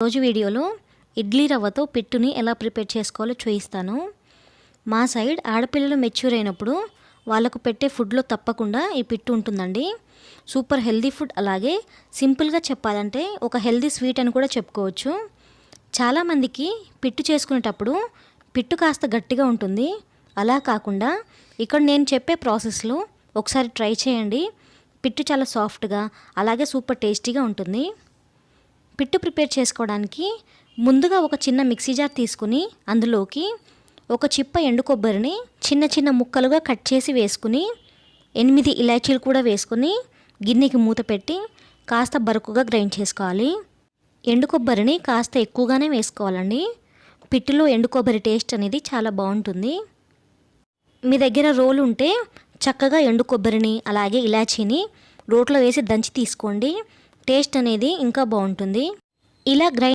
ఈరోజు వీడియోలో ఇడ్లీ రవ్వతో పిట్టుని ఎలా ప్రిపేర్ చేసుకోవాలో చూపిస్తాను. మా సైడ్ ఆడపిల్లలు మెచ్యూర్ అయినప్పుడు వాళ్ళకు పెట్టే ఫుడ్లో తప్పకుండా ఈ పిట్టు ఉంటుందండి. సూపర్ హెల్దీ ఫుడ్, అలాగే సింపుల్గా చెప్పాలంటే ఒక హెల్దీ స్వీట్ అని కూడా చెప్పుకోవచ్చు. చాలామందికి పిట్టు చేసుకునేటప్పుడు పిట్టు కాస్త గట్టిగా ఉంటుంది. అలా కాకుండా ఇక్కడ నేను చెప్పే ప్రాసెస్లో ఒకసారి ట్రై చేయండి. పిట్టు చాలా సాఫ్ట్గా అలాగే సూపర్ టేస్టీగా ఉంటుంది. పిట్టు ప్రిపేర్ చేసుకోవడానికి ముందుగా ఒక చిన్న మిక్సీ జార్ తీసుకుని అందులోకి ఒక చిప్ప ఎండు కొబ్బరిని చిన్న చిన్న ముక్కలుగా కట్ చేసి వేసుకుని 8 ఇలాచీలు కూడా వేసుకుని గిన్నెకి మూత పెట్టి కాస్త బరుకుగా గ్రైండ్ చేసుకోవాలి. ఎండు కొబ్బరిని కాస్త ఎక్కువగానే వేసుకోవాలండి. పిట్టులో ఎండు కొబ్బరి టేస్ట్ అనేది చాలా బాగుంటుంది. మీ దగ్గర రోలు ఉంటే చక్కగా ఎండు కొబ్బరిని అలాగే ఇలాచీని రోట్లో వేసి దంచి తీసుకోండి. టేస్ట్ అనేది ఇంకా బాగుంటుంది. ఇలా